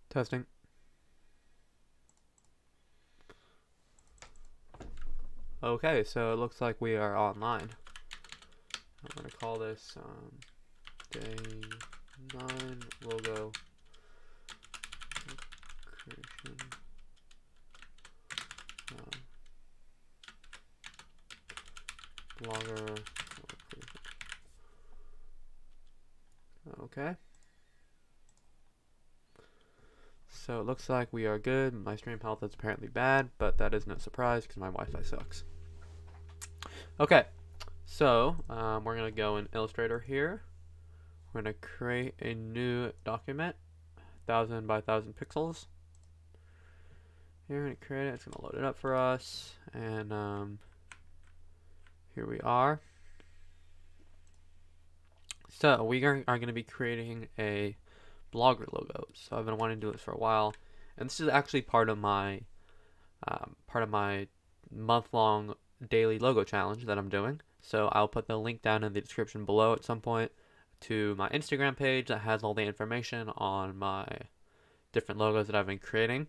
Testing. Okay, so it looks like we are online. I'm going to call this day 9 logo creation. Blogger. Okay. So it looks like we are good. My stream health is apparently bad, but that is no surprise because my Wi-Fi sucks. Okay, so we're going to go in Illustrator here. We're going to create a new document, 1000 by 1000 pixels. Here, we're going to create it. It's going to load it up for us. And here we are. So we are going to be creating a blogger logo. So I've been wanting to do this for a while, and this is actually part of my month-long daily logo challenge that I'm doing. So I'll put the link down in the description below at some point to my Instagram page that has all the information on my different logos that I've been creating.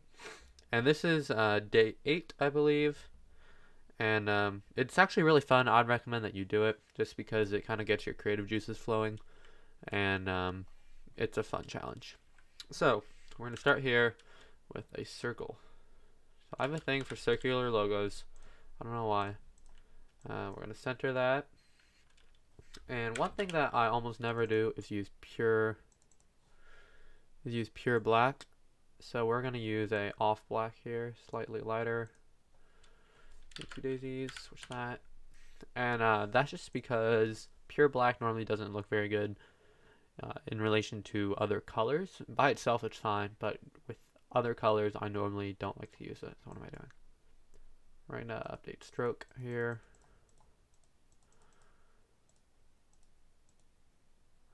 And this is day 8, I believe. And it's actually really fun. I'd recommend that you do it just because it kind of gets your creative juices flowing. And it's a fun challenge. So we're going to start here with a circle. So I have a thing for circular logos. I don't know why. We're going to center that. And one thing that I almost never do is use pure black. So we're going to use a off black here, slightly lighter. Two daisies, switch that. And that's just because pure black normally doesn't look very good in relation to other colors. By itself it's fine, but with other colors I normally don't like to use it. So what am I doing? We're going to update stroke here.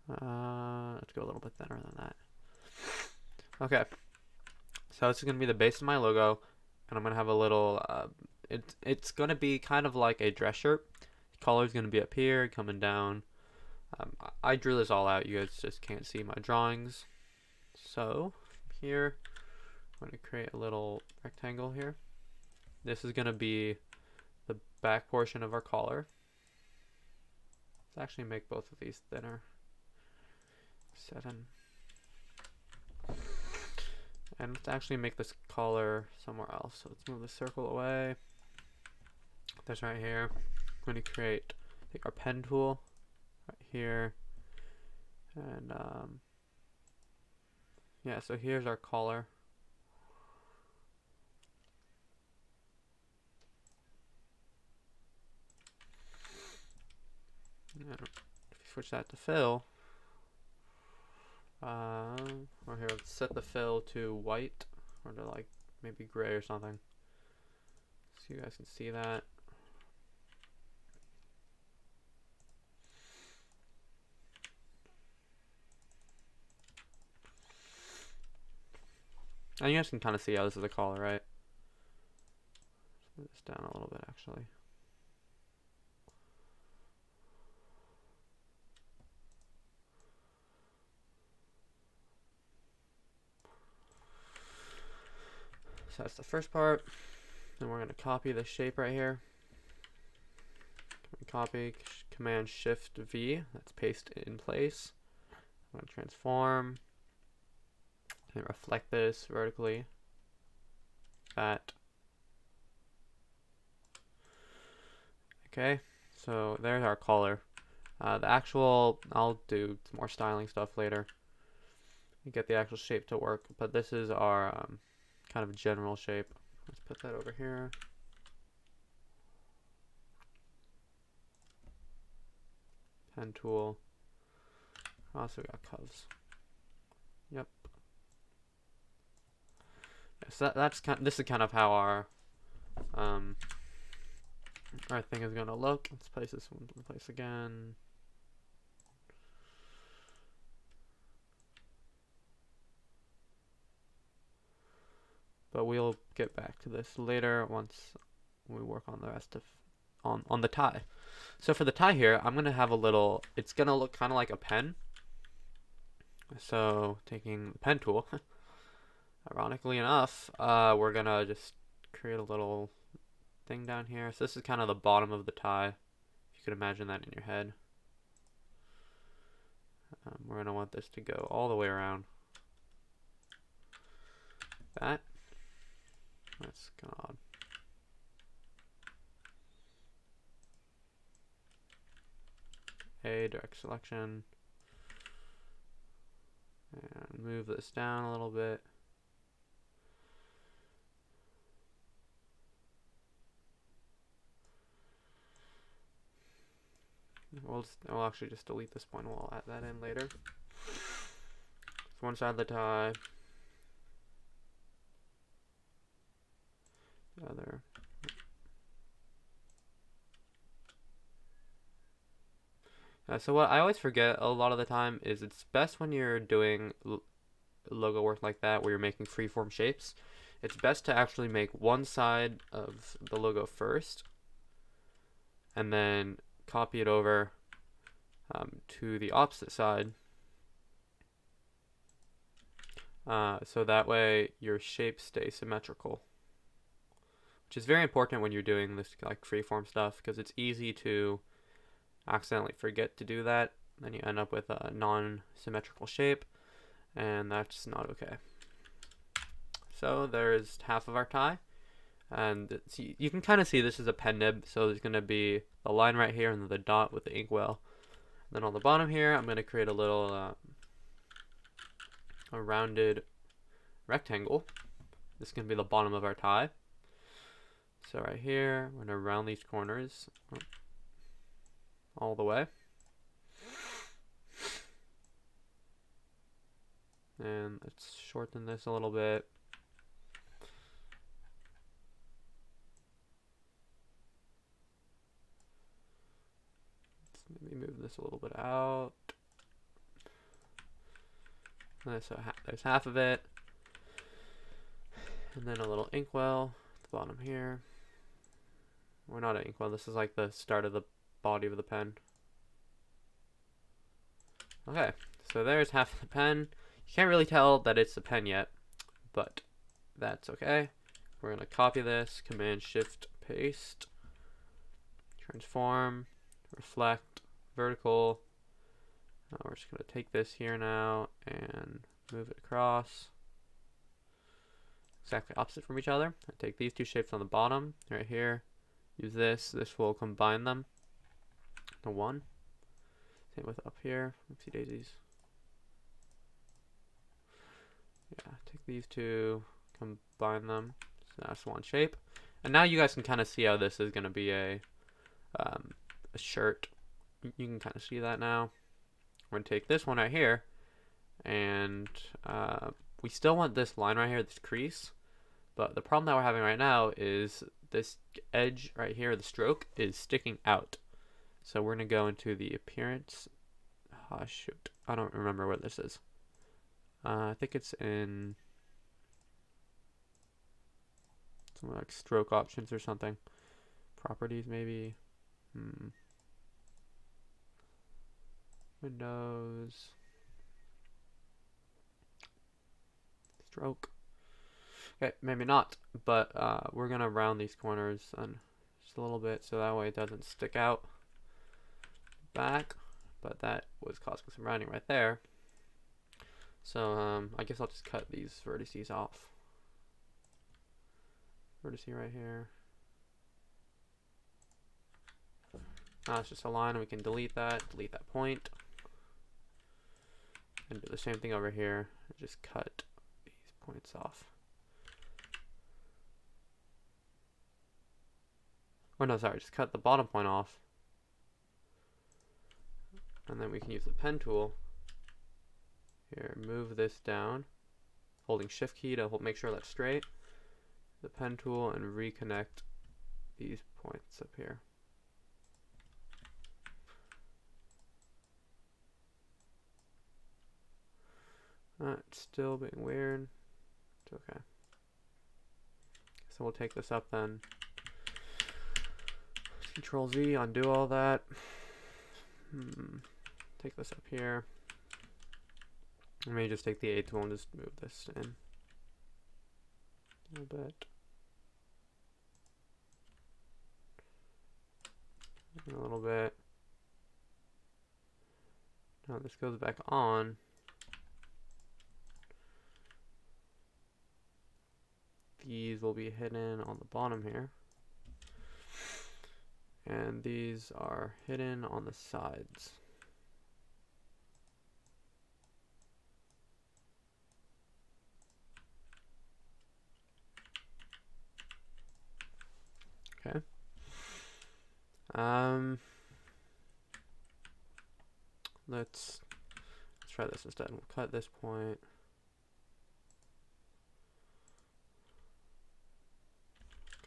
Let's go a little bit thinner than that. Okay, so this is going to be the base of my logo, and I'm going to have a little, it's going to be kind of like a dress shirt. The collar is going to be up here, coming down. I drew this all out, you guys just can't see my drawings. So, here, I'm going to create a little rectangle here. This is going to be the back portion of our collar. Let's actually make both of these thinner. 7. And let's actually make this collar somewhere else. So let's move the circle away. That's right here. I'm going to take our pen tool right here. And yeah, so here's our collar. And if you switch that to fill, or here, let's set the fill to white, or to like maybe gray or something, so you guys can see that. And you guys can kind of see how this is a collar, right? Let's move this down a little bit, actually. So that's the first part. Then we're going to copy the shape right here. Copy, Command Shift V. That's paste in place. I'm going to transform and reflect this vertically. That. Okay, so there's our collar. The actual, I'll do some more styling stuff later. Get the actual shape to work, but this is our kind of general shape. Let's put that over here. Pen tool. Also got cuffs. Yep. Yeah, so that's this is kind of how our thing is gonna look. Let's place this one in place again. But we'll get back to this later once we work on the rest of on the tie. So for the tie here, I'm gonna have a little. It's gonna look kind of like a pen. So taking the pen tool, Ironically enough, we're gonna just create a little thing down here. So this is kind of the bottom of the tie, if you could imagine that in your head. We're gonna want this to go all the way around. That's kind of odd. Direct selection. And move this down a little bit. We'll actually just delete this point. We'll add that in later. It's one side of the tie. The other. So what I always forget a lot of the time is it's best when you're doing logo work like that, where you're making freeform shapes. It's best to actually make one side of the logo first, and then copy it over to the opposite side, so that way your shapes stay symmetrical, which is very important when you're doing this like freeform stuff, because it's easy to accidentally forget to do that. Then you end up with a non-symmetrical shape, and that's not okay. So there's half of our tie, and you can kind of see this is a pen nib, so there's going to be the line right here and then the dot with the inkwell. Then on the bottom here, I'm going to create a little a rounded rectangle. This is going to be the bottom of our tie. So right here, we're going to round these corners all the way. And let's shorten this a little bit. Let's maybe move this a little bit out. So there's half of it. And then a little inkwell at the bottom here. Or not an inkwell, this is like the start of the body of the pen. Okay, so there's half of the pen. You can't really tell that it's a pen yet, but that's okay. We're going to copy this, Command Shift Paste, transform, reflect, vertical. We're just going to take this here now and move it across. Exactly opposite from each other. I take these two shapes on the bottom right here. Use this. This will combine them to one. Same with up here. Oopsie daisies. Yeah, take these two, combine them. So that's one shape. And now you guys can kind of see how this is going to be a shirt. You can kind of see that now. We're going to take this one right here, and we still want this line right here, this crease. But the problem that we're having right now is this edge right here, the stroke, is sticking out. So we're going to go into the appearance. Oh, shoot. I don't remember what this is. I think it's in something like stroke options or something. Properties, maybe. Windows. Stroke. Okay, maybe not, but we're going to round these corners and just a little bit so that way it doesn't stick out back. But that was causing some rounding right there. So I guess I'll just cut these vertices off. Vertice right here. Now it's just a line, and we can delete that point. And do the same thing over here. And just cut these points off. Oh no, sorry, just cut the bottom point off. And then we can use the pen tool. Here, move this down, holding shift key to make sure that's straight. The pen tool and reconnect these points up here. It's still being weird. It's okay. So we'll take this up then. Control Z, undo all that. Take this up here. Let me just take the A tool and just move this in. A little bit. A little bit. Now this goes back on. These will be hidden on the bottom here. And these are hidden on the sides. Okay. Let's try this instead. We'll cut this point.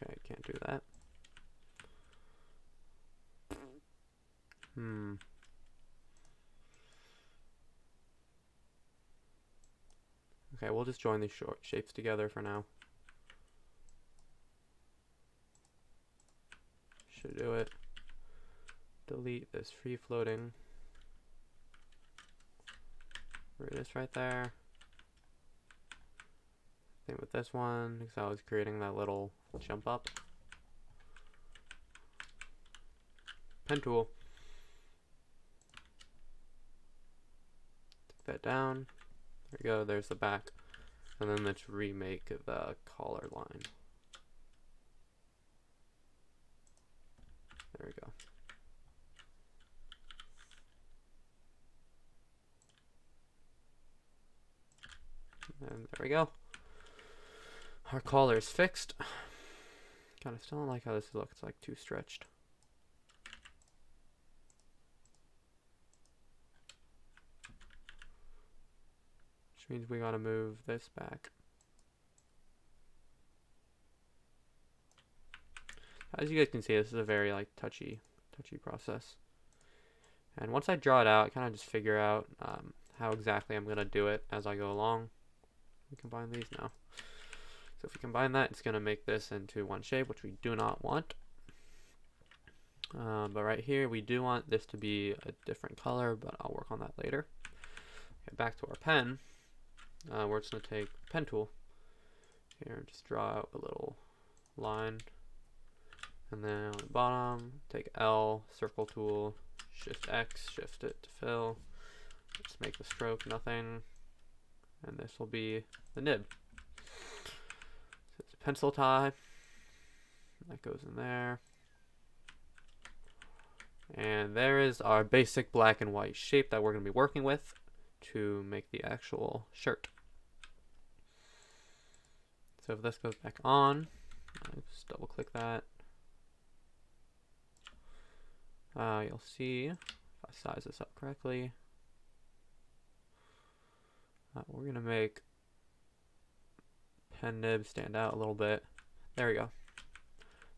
Okay, can't do that. Okay, we'll just join these short shapes together for now. Should do it. Delete this free floating. Radius right there. Same with this one, because I was creating that little jump up. Pen tool. Take that down. There we go, there's the back. And then let's remake the collar line. There we go. And there we go. Our collar is fixed. Kind of still don't like how this looks. It's like too stretched. Which means we gotta move this back. As you guys can see, this is a very like touchy process. And once I draw it out, I kind of just figure out how exactly I'm gonna do it as I go along. We combine these now. So if we combine that, it's gonna make this into one shape, which we do not want. But right here, we do want this to be a different color, but I'll work on that later. Okay, back to our pen. We're just gonna take the pen tool here and just draw out a little line. And then on the bottom, take L, circle tool, shift X, shift it to fill. Let's make the stroke nothing. And this will be the nib. So it's a pencil tie. That goes in there. And there is our basic black and white shape that we're going to be working with to make the actual shirt. So if this goes back on, I'll just double click that. You'll see, if I size this up correctly, we're going to make pen nib stand out a little bit. There we go.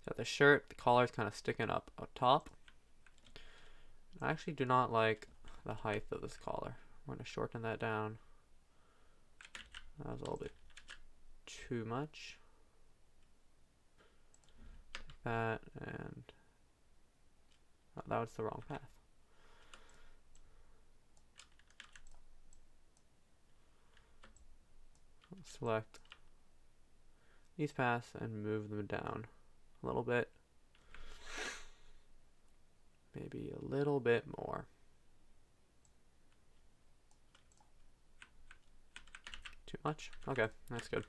So the shirt, the collar is kind of sticking up top. I actually do not like the height of this collar. We're going to shorten that down. That was a little bit too much. Take that and... oh, that was the wrong path. Select these paths and move them down a little bit. Maybe a little bit more. Too much? Okay, that's good.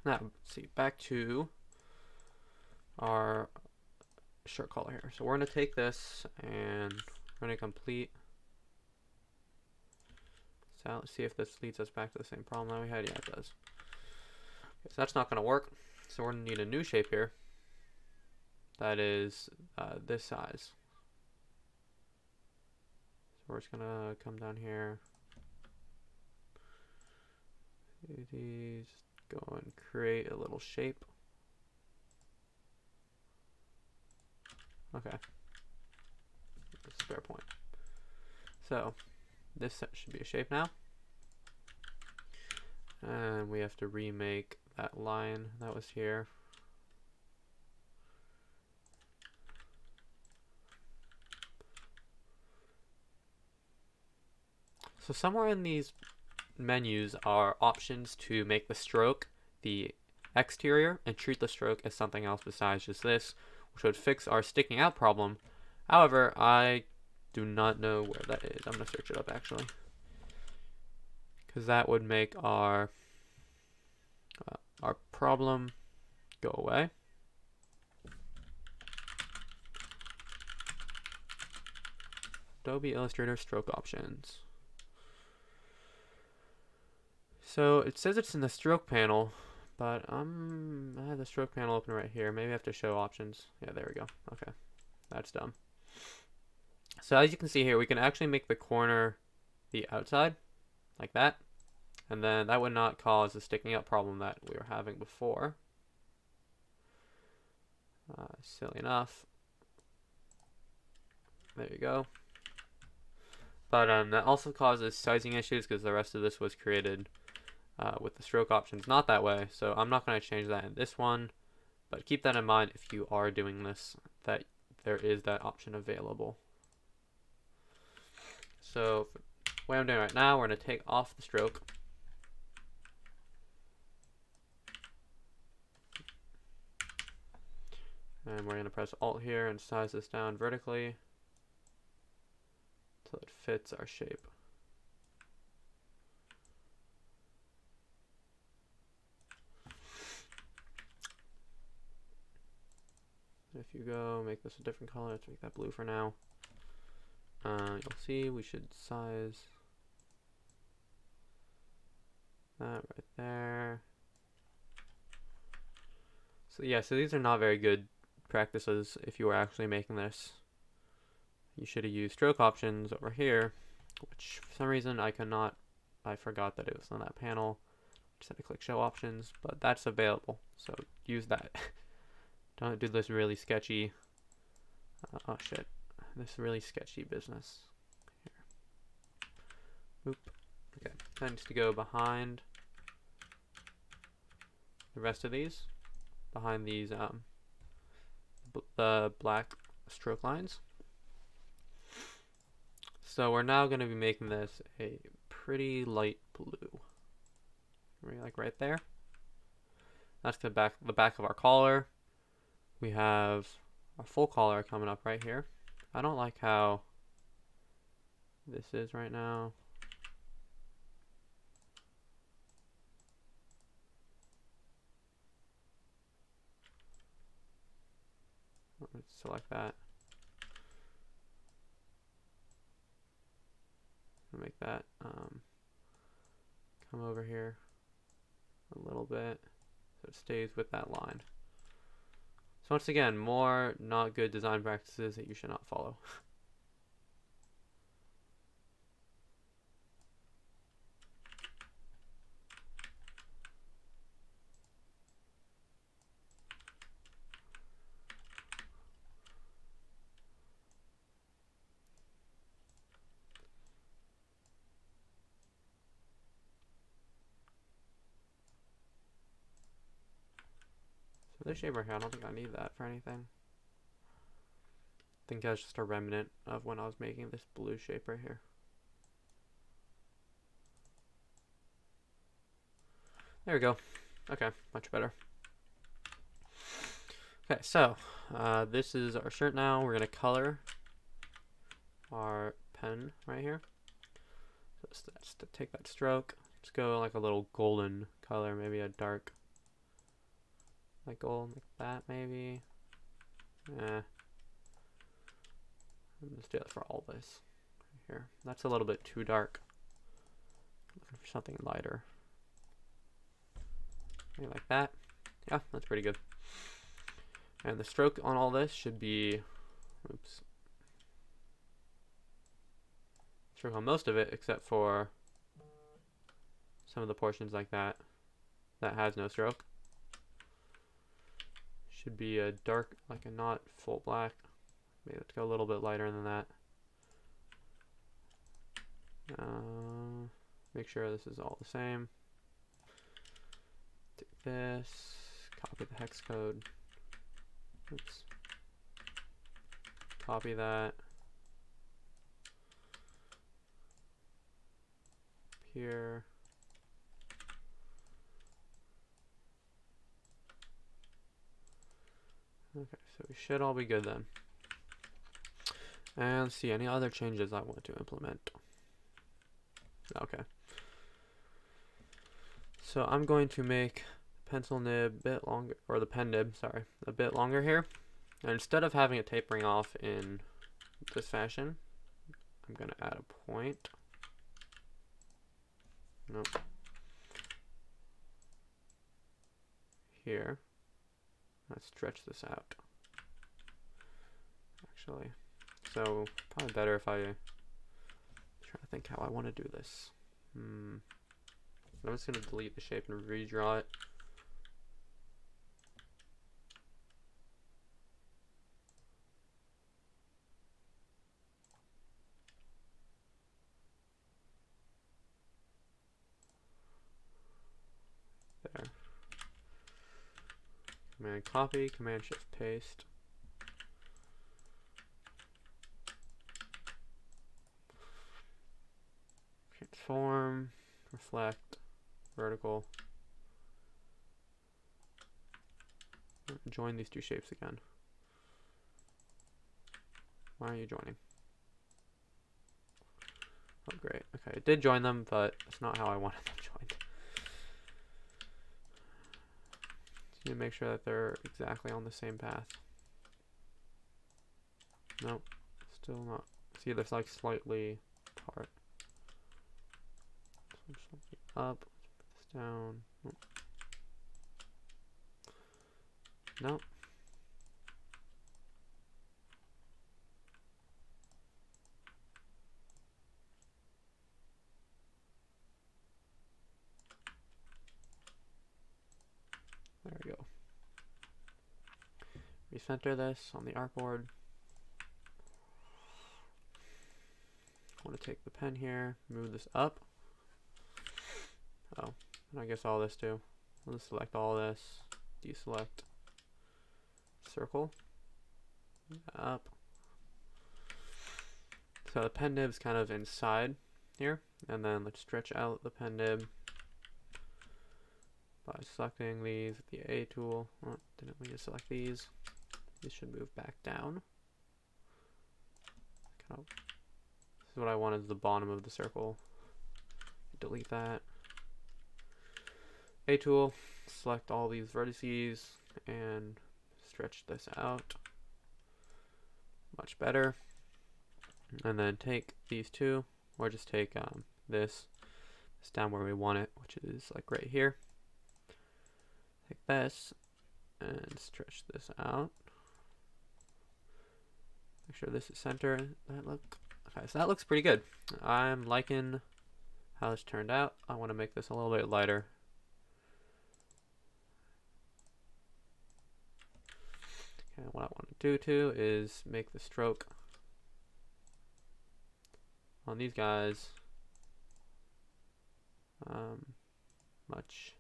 Now, let's see, back to our shirt collar here. So we're going to take this and we're going to complete. So let's see if this leads us back to the same problem that we had. Yeah, it does. Okay, so that's not going to work. So we're going to need a new shape here that is this size. So we're just going to come down here. These, go and create a little shape. Okay. Spare point. So this should be a shape now. And we have to remake that line that was here. So somewhere in these menus are options to make the stroke the exterior and treat the stroke as something else besides just this, which would fix our sticking out problem. However, I do not know where that is. I'm going to search it up actually, because that would make our problem go away. Adobe Illustrator stroke options. So it says it's in the stroke panel, but I have the stroke panel open right here. Maybe I have to show options. Yeah, there we go. Okay, that's dumb. So as you can see here, we can actually make the corner the outside, like that. And then that would not cause the sticking up problem that we were having before. Silly enough. There you go. But that also causes sizing issues because the rest of this was created with the stroke options not that way. So I'm not going to change that in this one. But keep that in mind if you are doing this, that there is that option available. So the way I'm doing right now, we're going to take off the stroke. And we're going to press Alt here and size this down vertically until it fits our shape. If you go make this a different color, let's make that blue for now. You'll see we should size that right there. So yeah, so these are not very good practices if you were actually making this. You should have used stroke options over here, which for some reason I forgot that it was on that panel. Just had to click show options, but that's available, so use that. Don't do this really sketchy, oh shit, this really sketchy business. Here. Oop. Okay, that needs to go behind the rest of these, behind these the black stroke lines. So we're now going to be making this a pretty light blue. Like right there. That's the back of our collar. We have our full collar coming up right here. I don't like how this is right now. Let's select that. Make that come over here a little bit so it stays with that line. So once again, more not good design practices that you should not follow. This shape right here, I don't think I need that for anything. I think that's just a remnant of when I was making this blue shape right here. There we go. Okay, much better. Okay, so this is our shirt now. We're going to color our pen right here. So let's to take that stroke. Let's go like a little golden color, maybe a dark like gold, like that maybe. Let's do that for all this right here. That's a little bit too dark. Looking for something lighter. Maybe like that. Yeah, that's pretty good. And the stroke on all this should be, oops. Stroke on most of it except for some of the portions like that that has no stroke. Should be a dark, like a not full black. Maybe let's go a little bit lighter than that. Make sure this is all the same. Take this, copy the hex code. Oops. Copy that. Here. Okay, so we should all be good then. And see any other changes I want to implement. Okay. So I'm going to make the pencil nib a bit longer, or the pen nib, sorry, a bit longer here. And instead of having it tapering off in this fashion, I'm going to add a point. Nope. Here. Let's stretch this out. Actually, so probably better if I try to think how I want to do this. I'm just going to delete the shape and redraw it. There. Command copy, Command Shift paste. Transform, reflect, vertical. Join these two shapes again. Why are you joining? Oh, great. Okay, it did join them, but it's not how I wanted them joined. So you make sure that they're exactly on the same path. Nope, still not. See, they're like slightly apart. Something up, put this down. Nope. There we go. Recenter this on the artboard. I want to take the pen here, move this up. Oh, and I guess all this too. I'll just select all this, deselect, circle, up. So the pen nib's kind of inside here, and then let's stretch out the pen nib by selecting these with the A tool. Oh, didn't we just select these? These should move back down. This is what I want, is the bottom of the circle. Delete that. A tool, select all these vertices and stretch this out. Much better. And then take these two, or just take this down where we want it, which is like right here. Take this and stretch this out. Make sure this is center. Okay, so that looks pretty good. I'm liking how this turned out. I want to make this a little bit lighter. Okay, what I want to do too is make the stroke on these guys much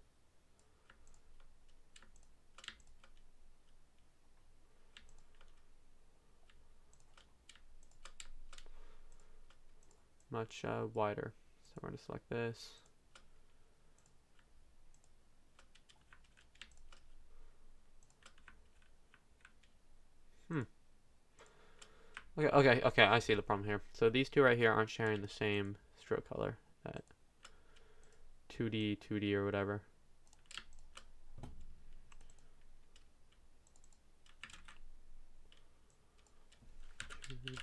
wider. So we're going to select this. Okay, I see the problem here. So these two right here aren't sharing the same stroke color. That 2D or whatever.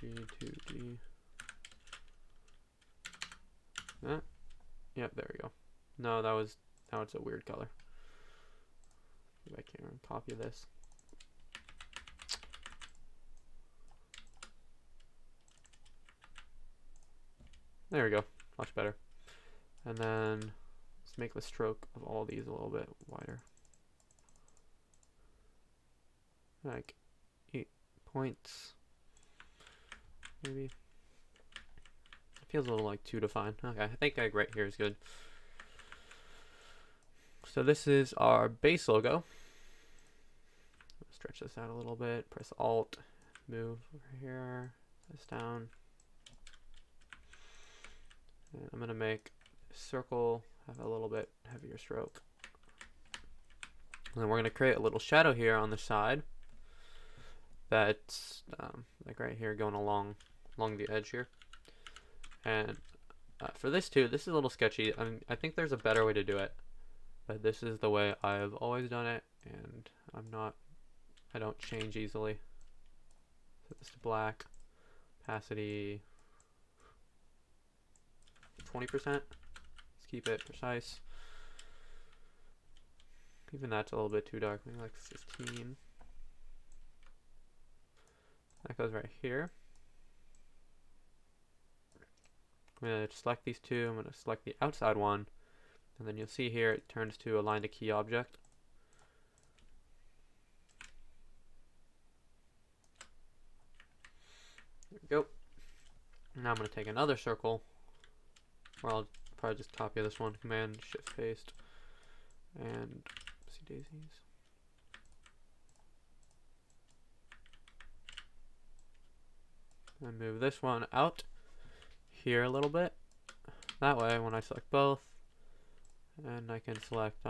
Two D. Yep, there we go. No, now it's a weird color. Go back here and copy this. There we go, much better. And then let's make the stroke of all these a little bit wider. Like 8 points, maybe. It feels a little like too defined. Okay, I think like right here is good. So this is our base logo. Stretch this out a little bit, press Alt, move over here, this down. And I'm going to make a circle have a little bit heavier stroke. And then we're going to create a little shadow here on the side. that's like right here going along the edge here. And for this too, this is a little sketchy. I think there's a better way to do it, but this is the way I've always done it, and I don't change easily. Set this to black, opacity 20%. Let's keep it precise. Even that's a little bit too dark, maybe like 15. That goes right here. I'm going to select these two. I'm going to select the outside one, and then you'll see here it turns to align to key object. There we go. Now I'm going to take another circle, or I'll probably just copy this one, Command Shift Paste, and see daisies. And move this one out here a little bit. That way, when I select both, and I can select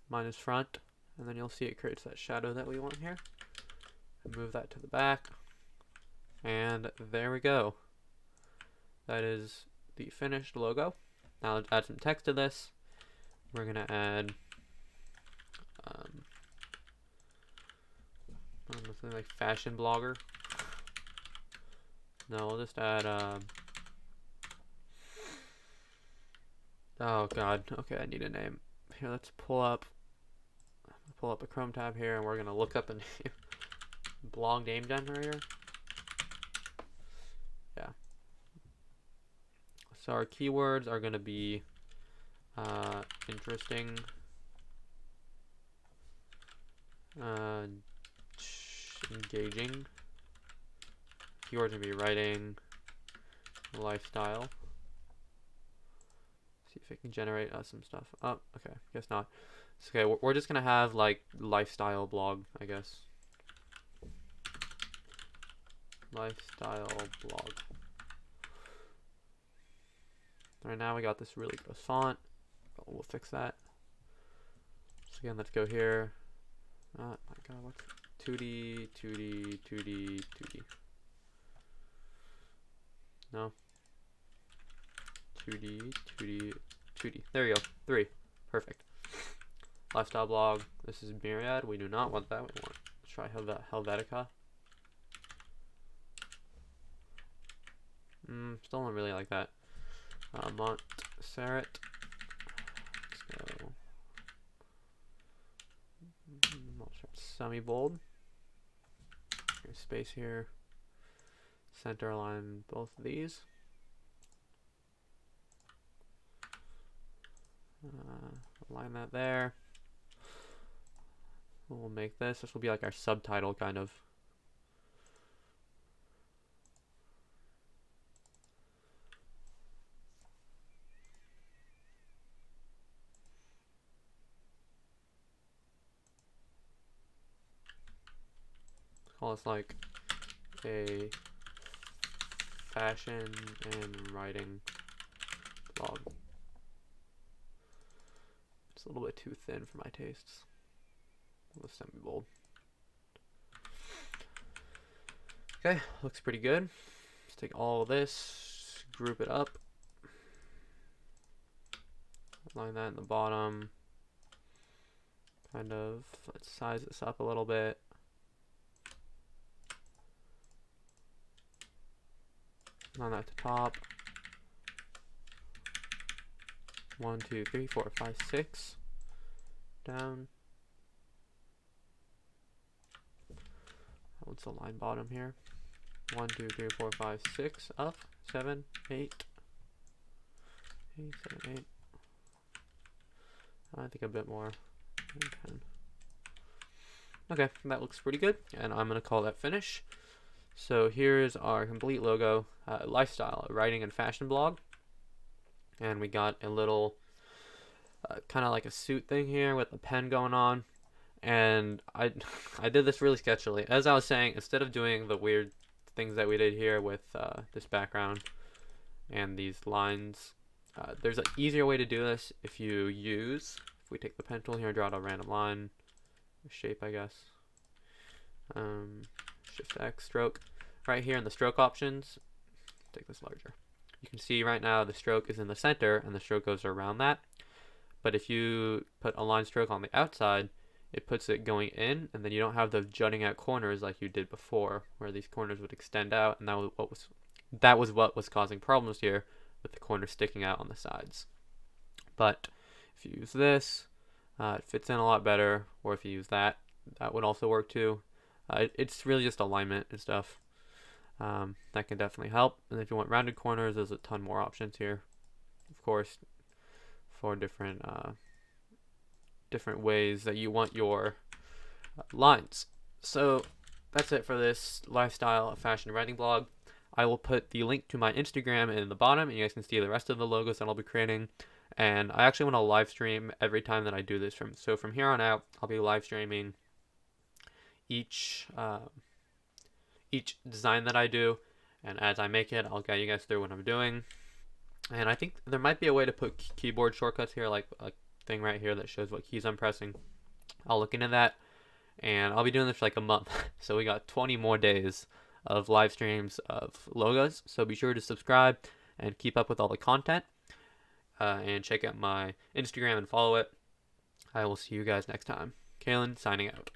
mine is front, and then you'll see it creates that shadow that we want here. And move that to the back, and there we go. That is the finished logo. Now let's add some text to this. We're gonna add something like fashion blogger. No, we'll just add oh god, okay, I need a name. Here, let's pull up a Chrome tab here, and we're gonna look up a name. Blog name generator. Yeah. So our keywords are gonna be interesting, engaging. Keywords gonna be writing, lifestyle. See if it can generate us some stuff. Oh, okay, guess not. It's okay, we're just gonna have like lifestyle blog, I guess. Lifestyle blog. Right now we got this really gross font. We'll fix that. So again, let's go here. Oh my god, what's 2D, 2D, 2D, 2D. No. 2D, 2D, 2D. There we go. 3. Perfect. Lifestyle blog. This is Myriad. We do not want that. We want to try Helvetica. Still don't really like that. Montserrat. Let's go. Semi-bold. Space here. Center align both of these. Align that there. We'll make this. This will be like our subtitle, kind of. Call this like a fashion and writing blog. It's a little bit too thin for my tastes. A little semi-bold. Okay, looks pretty good. Let's take all of this, group it up, line that in the bottom. Kind of, let's size this up a little bit. On that to top. 1, 2, 3, 4, 5, 6. Down. What's the line bottom here? 1, 2, 3, 4, 5, 6. Up. 7, 8. 8, 7, 8. I think a bit more. 10. Okay, that looks pretty good, and I'm gonna call that finish. So here's our complete logo, lifestyle, writing and fashion blog. And we got a little kind of like a suit thing here with a pen going on. And I did this really sketchily. As I was saying, instead of doing the weird things that we did here with this background and these lines, there's an easier way to do this if we take the pen tool here and draw out a random line, shape, I guess. Shift X, stroke. Right here in the stroke options, take this larger. You can see right now the stroke is in the center and the stroke goes around that. But if you put a line stroke on the outside, it puts it going in, and then you don't have those jutting out corners like you did before, where these corners would extend out, and that was what was causing problems here with the corners sticking out on the sides. But if you use this, it fits in a lot better, or if you use that, that would also work too. It's really just alignment and stuff. That can definitely help. And if you want rounded corners, there's a ton more options here, of course, for different ways that you want your lines. So that's it for this lifestyle fashion writing blog. I will put the link to my Instagram in the bottom, and you guys can see the rest of the logos that I'll be creating. And I actually want to live stream every time that I do this. So from here on out, I'll be live streaming each design that I do, and as I make it, I'll guide you guys through what I'm doing. And I think there might be a way to put keyboard shortcuts here, like a thing right here that shows what keys I'm pressing. I'll look into that, and I'll be doing this for like a month. So we got 20 more days of live streams of logos. So be sure to subscribe and keep up with all the content, and check out my Instagram and follow it. I will see you guys next time. Kalen signing out.